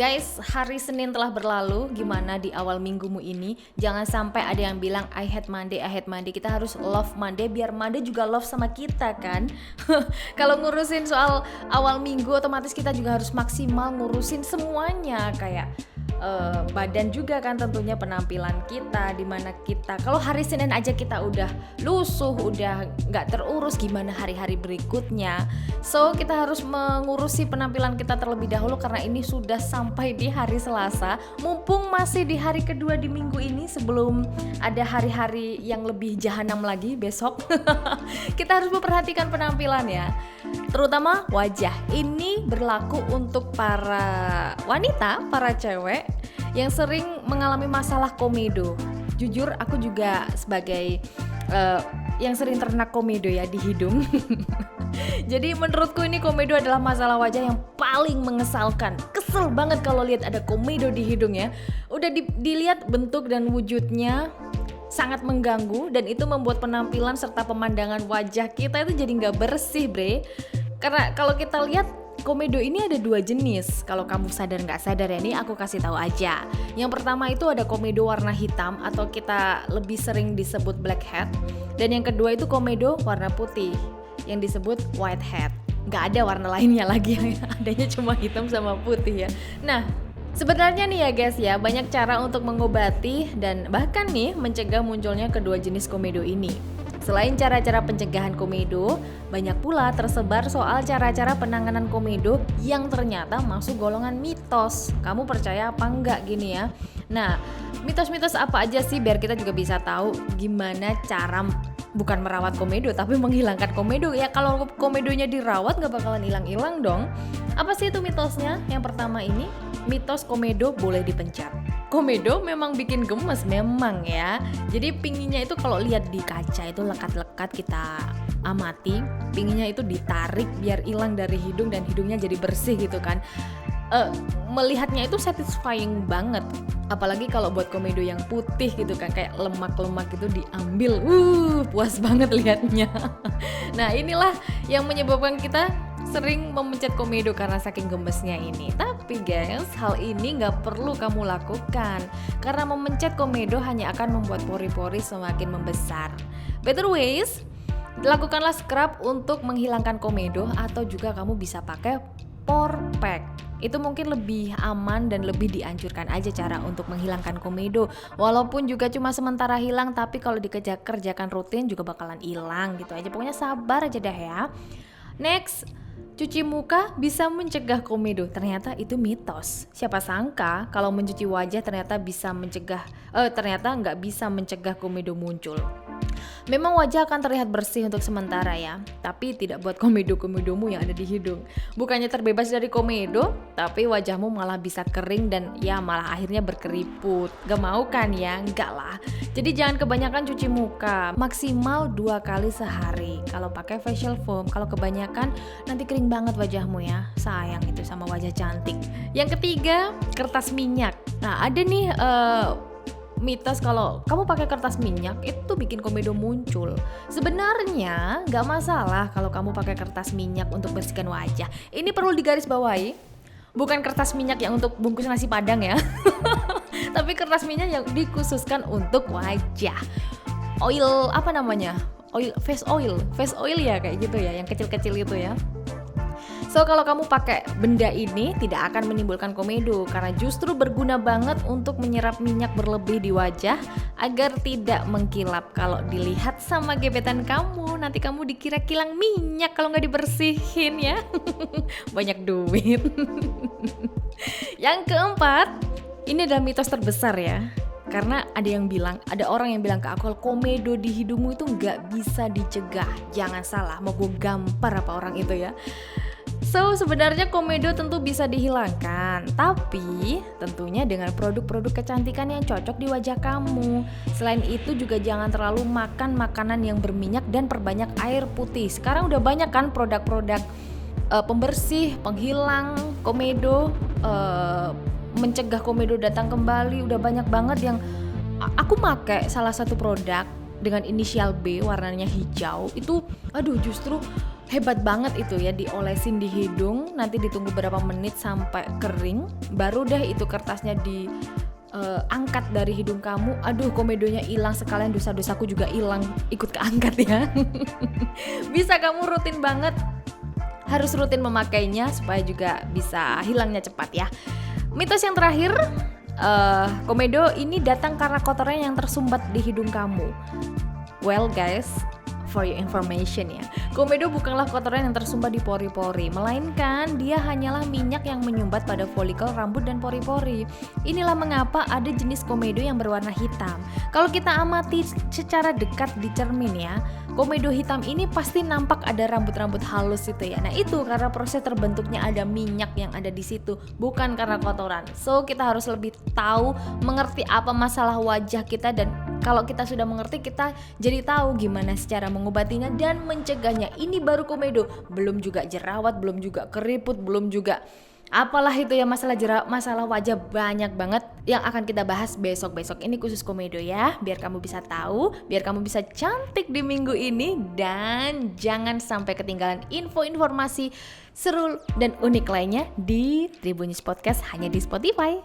Guys, hari Senin telah berlalu. Gimana di awal minggumu ini? Jangan sampai ada yang bilang I hate Monday, I hate Monday. Kita harus love Monday biar Monday juga love sama kita kan. Kalau ngurusin soal awal minggu, otomatis kita juga harus maksimal ngurusin semuanya. Kayak badan juga kan, tentunya penampilan kita, dimana kita kalau hari Senin aja kita udah lusuh, udah nggak terurus, gimana hari-hari berikutnya. So kita harus mengurusi penampilan kita terlebih dahulu karena ini sudah sampai di hari Selasa, mumpung masih di hari kedua di minggu ini sebelum ada hari-hari yang lebih jahanam lagi besok. Kita harus memperhatikan penampilan ya, terutama wajah. Ini berlaku untuk para wanita, para cewek yang sering mengalami masalah komedo. Jujur aku juga sebagai yang sering terkena komedo ya di hidung. Jadi menurutku ini komedo adalah masalah wajah yang paling mengesalkan. Kesel banget kalau lihat ada komedo di hidung ya. Udah dilihat bentuk dan wujudnya sangat mengganggu, dan itu membuat penampilan serta pemandangan wajah kita itu jadi nggak bersih, bre. Karena kalau kita lihat komedo ini ada dua jenis. Kalau kamu sadar nggak sadar ya, nih aku kasih tahu aja. Yang pertama itu ada komedo warna hitam atau kita lebih sering disebut blackhead, dan yang kedua itu komedo warna putih yang disebut whitehead. Nggak ada warna lainnya lagi, adanya cuma hitam sama putih ya. Nah, sebenarnya nih ya guys ya, banyak cara untuk mengobati dan bahkan nih mencegah munculnya kedua jenis komedo ini. Selain cara-cara pencegahan komedo, banyak pula tersebar soal cara-cara penanganan komedo yang ternyata masuk golongan mitos. Kamu percaya apa enggak gini ya? Nah, mitos-mitos apa aja sih biar kita juga bisa tahu gimana cara bukan merawat komedo tapi menghilangkan komedo. Ya kalau komedonya dirawat nggak bakalan hilang-hilang dong. Apa sih itu mitosnya? Yang pertama ini, mitos komedo boleh dipencet. Komedo memang bikin gemes memang ya. Jadi pinginya itu kalau lihat di kaca itu lekat-lekat, kita amati, pinginya itu ditarik biar hilang dari hidung dan hidungnya jadi bersih gitu kan. Melihatnya itu satisfying banget. Apalagi kalau buat komedo yang putih gitu kan, kayak lemak-lemak itu diambil. Puas banget lihatnya. Nah, inilah yang menyebabkan kita sering memencet komedo karena saking gemesnya ini. Tapi guys, hal ini gak perlu kamu lakukan, karena memencet komedo hanya akan membuat pori-pori semakin membesar. Better ways, lakukanlah scrub untuk menghilangkan komedo, atau juga kamu bisa pakai pore pack. Itu mungkin lebih aman dan lebih dianjurkan aja cara untuk menghilangkan komedo. Walaupun juga cuma sementara hilang, tapi kalau dikerjakan rutin juga bakalan hilang gitu aja. Pokoknya sabar aja dah ya. Next, cuci muka bisa mencegah komedo. Ternyata itu mitos. Siapa sangka kalau mencuci wajah ternyata nggak bisa mencegah komedo muncul. Memang wajah akan terlihat bersih untuk sementara ya, tapi tidak buat komedo-komedomu yang ada di hidung. Bukannya terbebas dari komedo, tapi wajahmu malah bisa kering dan ya malah akhirnya berkeriput. Gak mau kan ya? Enggak lah. Jadi jangan kebanyakan cuci muka, maksimal 2 kali sehari. Kalau pakai facial foam, kalau kebanyakan nanti kering banget wajahmu ya. Sayang itu sama wajah cantik. Yang ketiga, kertas minyak. Nah, ada nih mitos kalau kamu pakai kertas minyak itu bikin komedo muncul. Sebenarnya nggak masalah kalau kamu pakai kertas minyak untuk bersihkan wajah. Ini perlu digarisbawahi, bukan kertas minyak yang untuk bungkus nasi padang ya. Tapi kertas minyak yang dikhususkan untuk wajah. Oil apa namanya? Face oil ya, kayak gitu ya, yang kecil-kecil itu ya. So kalau kamu pakai benda ini tidak akan menimbulkan komedo, karena justru berguna banget untuk menyerap minyak berlebih di wajah agar tidak mengkilap kalau dilihat sama gebetan kamu. Nanti kamu dikira kilang minyak kalau nggak dibersihin ya. Banyak duit. Yang keempat, ini adalah mitos terbesar ya. Karena ada orang yang bilang ke aku, komedo di hidungmu itu nggak bisa dicegah. Jangan salah, mau gue gampar apa orang itu ya. So sebenarnya komedo tentu bisa dihilangkan, tapi tentunya dengan produk-produk kecantikan yang cocok di wajah kamu. Selain itu juga jangan terlalu makan makanan yang berminyak dan perbanyak air putih. Sekarang udah banyak kan produk-produk pembersih, penghilang komedo, mencegah komedo datang kembali. Udah banyak banget yang aku pakai salah satu produk dengan inisial B, warnanya hijau. Itu justru Hebat banget itu ya, diolesin di hidung, nanti ditunggu berapa menit sampai kering, baru deh itu kertasnya angkat dari hidung kamu. Aduh, komedonya hilang, sekalian dosa-dosaku juga hilang, ikut keangkat ya. Bisa kamu rutin banget, harus rutin memakainya supaya juga bisa hilangnya cepat ya. Mitos yang terakhir, komedo ini datang karena kotoran yang tersumbat di hidung kamu. Well guys, for your information ya, komedo bukanlah kotoran yang tersumbat di pori-pori, melainkan dia hanyalah minyak yang menyumbat pada folikel rambut dan pori-pori. Inilah mengapa ada jenis komedo yang berwarna hitam. Kalau kita amati secara dekat di cermin ya, komedo hitam ini pasti nampak ada rambut-rambut halus itu ya. Nah itu karena proses terbentuknya ada minyak yang ada di situ, bukan karena kotoran. So kita harus lebih tahu, mengerti apa masalah wajah kita, dan kalau kita sudah mengerti, kita jadi tahu gimana secara mengobatinya dan mencegahnya. Ini baru komedo, belum juga jerawat, belum juga keriput, belum juga apalah itu ya, masalah wajah banyak banget yang akan kita bahas besok-besok. Ini khusus komedo ya, biar kamu bisa tahu, biar kamu bisa cantik di minggu ini, dan jangan sampai ketinggalan info-informasi seru dan unik lainnya di Tribun News Podcast hanya di Spotify.